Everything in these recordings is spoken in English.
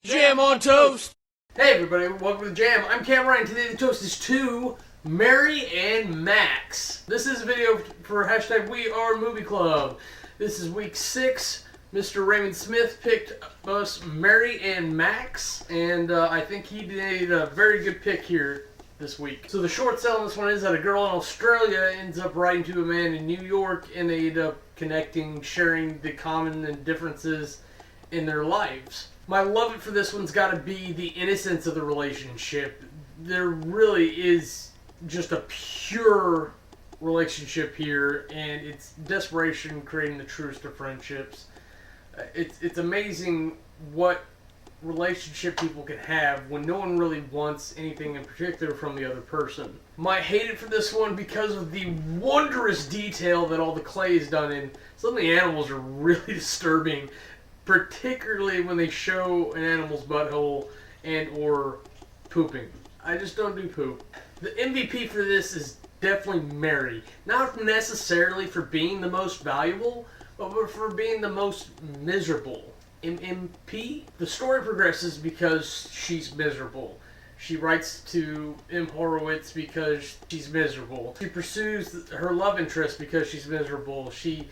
Jam on toast! Hey everybody, welcome to the Jam. I'm Cameron, and today the toast is to Mary and Max. This is a video for hashtag We Are Movie Club. This is week 6. Mr. Raymond Smith picked us Mary and Max, and I think he did a very good pick here this week. So the short sell on this one is that a girl in Australia ends up writing to a man in New York, and they end up connecting, sharing the common differences in their lives. My love it for this one's got to be the innocence of the relationship. There really is just a pure relationship here, and it's desperation creating the truest of friendships. It's amazing what relationship people can have when no one really wants anything in particular from the other person. My hate it for this one because of the wondrous detail that all the clay is done in. Some of the animals are really disturbing, particularly when they show an animal's butthole and or pooping. I just don't do poop. The MVP for this is definitely Mary. Not necessarily for being the most valuable, but for being the most miserable. MP? The story progresses because she's miserable. She writes to M. Horowitz because she's miserable. She pursues her love interest because she's miserable. She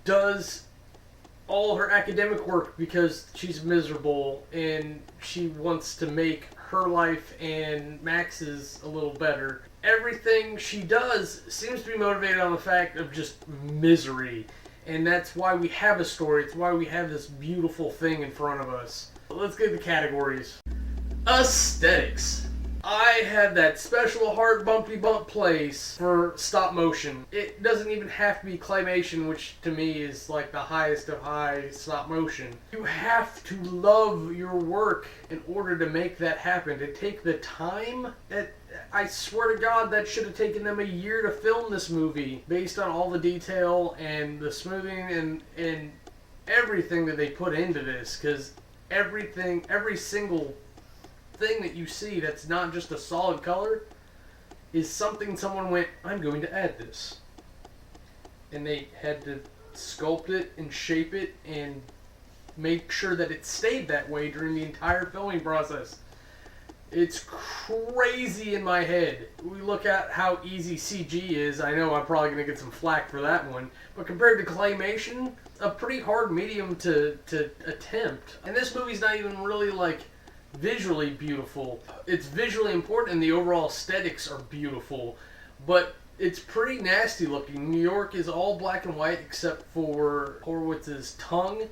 does all her academic work because she's miserable, and she wants to make her life and Max's a little better. Everything she does seems to be motivated on the fact of just misery, and that's why we have a story. It's why we have this beautiful thing in front of us. Let's get the categories. Aesthetics. I have that special hard bumpy bump place for stop motion. It doesn't even have to be claymation, which to me is like the highest of high stop motion. You have to love your work in order to make that happen, to take the time. I swear to God, that should have taken them a year to film this movie based on all the detail and the smoothing and everything that they put into this, because every single thing that you see that's not just a solid color is something someone went, I'm going to add this. And they had to sculpt it and shape it and make sure that it stayed that way during the entire filming process. It's crazy in my head. We look at how easy CG is. I know I'm probably going to get some flack for that one. But compared to claymation, a pretty hard medium to attempt. And this movie's not even really like visually beautiful. It's visually important and the overall aesthetics are beautiful, but it's pretty nasty looking. New York is all black and white except for Horowitz's tongue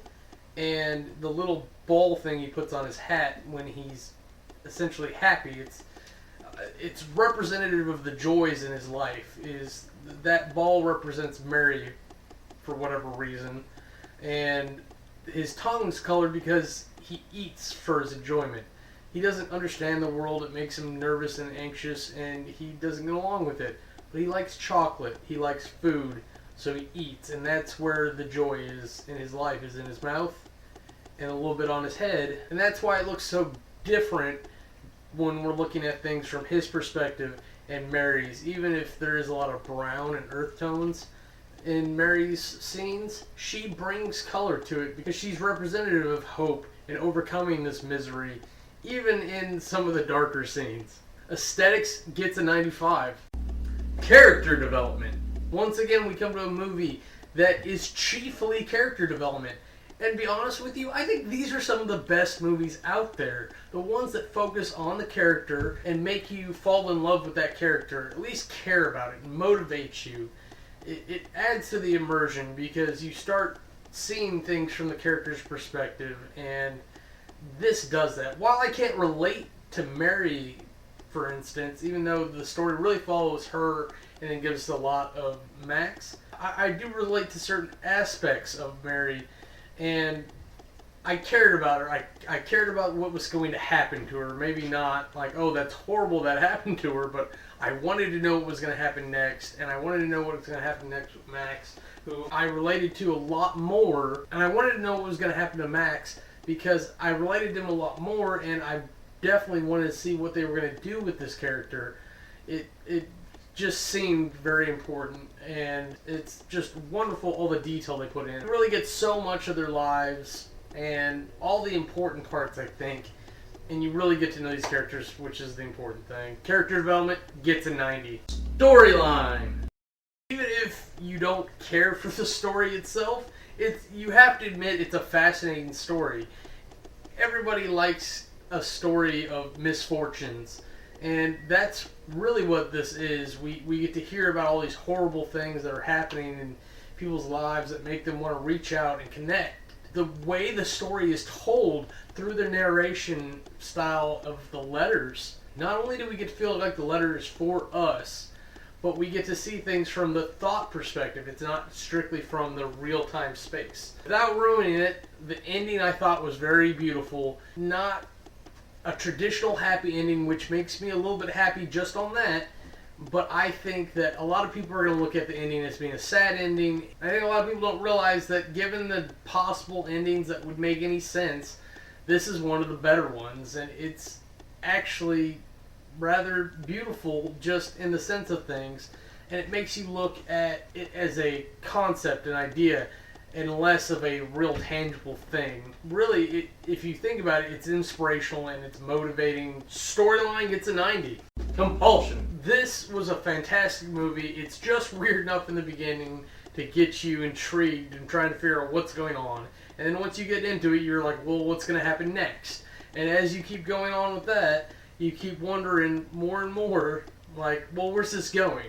and the little ball thing he puts on his hat when he's essentially happy. It's representative of the joys in his life. Is that ball represents Mary for whatever reason, and his tongue's colored because he eats for his enjoyment. He doesn't understand the world. It makes him nervous and anxious, and he doesn't get along with it. But he likes chocolate. He likes food, so he eats, and that's where the joy is in his life, is in his mouth and a little bit on his head. And that's why it looks so different when we're looking at things from his perspective and Mary's. Even if there is a lot of brown and earth tones in Mary's scenes, she brings color to it because she's representative of hope and overcoming this misery, even in some of the darker scenes. Aesthetics gets a 95. Character development. Once again, we come to a movie that is chiefly character development. And to be honest with you, I think these are some of the best movies out there. The ones that focus on the character and make you fall in love with that character, at least care about it, and motivate you. It adds to the immersion because you start seeing things from the character's perspective, and this does that. While I can't relate to Mary, for instance, even though the story really follows her and then gives us a lot of Max, I do relate to certain aspects of Mary, and I cared about her. I cared about what was going to happen to her. Maybe not like, oh, that's horrible that happened to her, but I wanted to know what was going to happen next, and I wanted to know what was going to happen next with Max, who I related to a lot more, and I wanted to know what was going to happen to Max because I related to him a lot more, and I definitely wanted to see what they were going to do with this character. It just seemed very important, and it's just wonderful all the detail they put in. You really get so much of their lives and all the important parts, I think. And you really get to know these characters, which is the important thing. Character development gets a 90. Storyline. Even if you don't care for the story itself, you have to admit it's a fascinating story. Everybody likes a story of misfortunes, and that's really what this is. We get to hear about all these horrible things that are happening in people's lives that make them want to reach out and connect. The way the story is told through the narration style of the letters, not only do we get to feel like the letter is for us, but we get to see things from the thought perspective. It's not strictly from the real-time space. Without ruining it, the ending I thought was very beautiful. Not a traditional happy ending, which makes me a little bit happy just on that, but I think that a lot of people are going to look at the ending as being a sad ending. I think a lot of people don't realize that given the possible endings that would make any sense, this is one of the better ones, and it's actually rather beautiful just in the sense of things, and it makes you look at it as a concept, an idea, and less of a real tangible thing. Really, if you think about it, it's inspirational and it's motivating. Storyline gets a 90. Compulsion. This was a fantastic movie. It's just weird enough in the beginning to get you intrigued and trying to figure out what's going on. And then once you get into it, you're like, well, what's going to happen next? And as you keep going on with that, you keep wondering more and more, like, well, where's this going?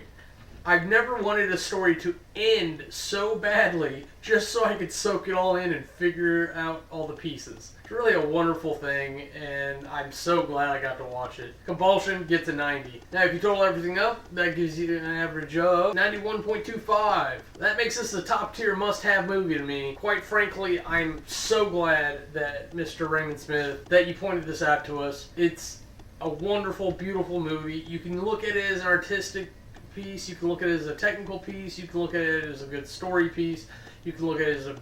I've never wanted a story to end so badly just so I could soak it all in and figure out all the pieces. It's really a wonderful thing, and I'm so glad I got to watch it. Compulsion gets a 90. Now, if you total everything up, that gives you an average of 91.25. That makes this a top-tier must-have movie to me. Quite frankly, I'm so glad that Mr. Raymond Smith, that you pointed this out to us. It's a wonderful, beautiful movie. You can look at it as an artistic piece, you can look at it as a technical piece, you can look at it as a good story piece, you can look at it as a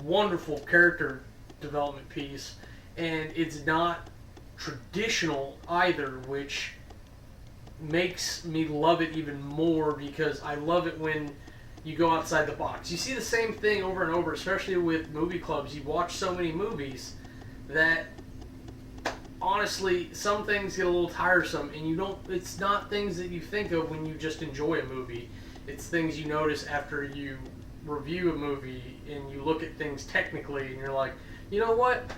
wonderful character development piece, and it's not traditional either, which makes me love it even more, because I love it when you go outside the box. You see the same thing over and over, especially with movie clubs. You watch so many movies that honestly, some things get a little tiresome, and it's not things that you think of when you just enjoy a movie. It's things you notice after you review a movie and you look at things technically and you're like, you know what?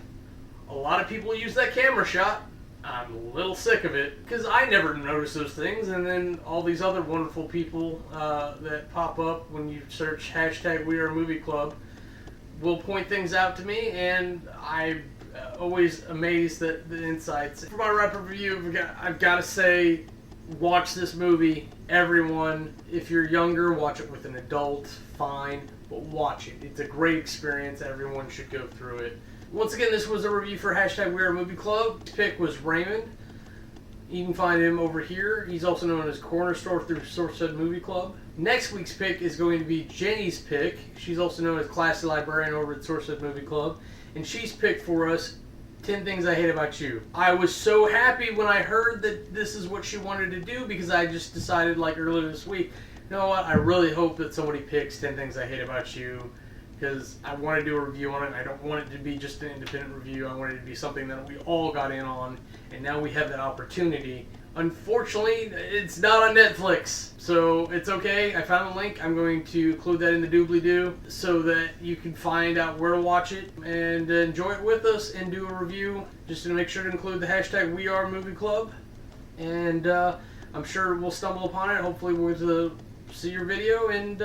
A lot of people use that camera shot. I'm a little sick of it, because I never noticed those things, and then all these other wonderful people that pop up when you search hashtag We Are Movie Club will point things out to me, and I'm always amazed at the insights. For my wrap-up review, I've got to say, watch this movie. Everyone, if you're younger, watch it with an adult, fine, but watch it. It's a great experience. Everyone should go through it. Once again, this was a review for hashtag We Are Movie Club. His pick was Raymond. You can find him over here. He's also known as Corner Store through Sourcehead Movie Club. Next week's pick is going to be Jenny's pick. She's also known as Classy Librarian over at Sourcehead Movie Club. And she's picked for us 10 Things I Hate About You. I was so happy when I heard that this is what she wanted to do, because I just decided like earlier this week, you know what, I really hope that somebody picks 10 Things I Hate About You, because I want to do a review on it, and I don't want it to be just an independent review. I want it to be something that we all got in on, and now we have that opportunity. Unfortunately, it's not on Netflix, so it's okay. I found the link. I'm going to include that in the doobly-doo so that you can find out where to watch it and enjoy it with us and do a review. Just to make sure to include the hashtag We Are Movie Club, and I'm sure we'll stumble upon it. Hopefully we'll see your video, and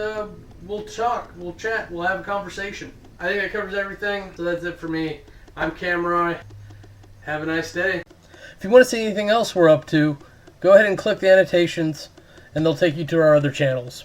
we'll talk, we'll chat, we'll have a conversation. I think that covers everything, so that's it for me. I'm Cam Roy. Have a nice day. If you want to see anything else we're up to, go ahead and click the annotations, and they'll take you to our other channels.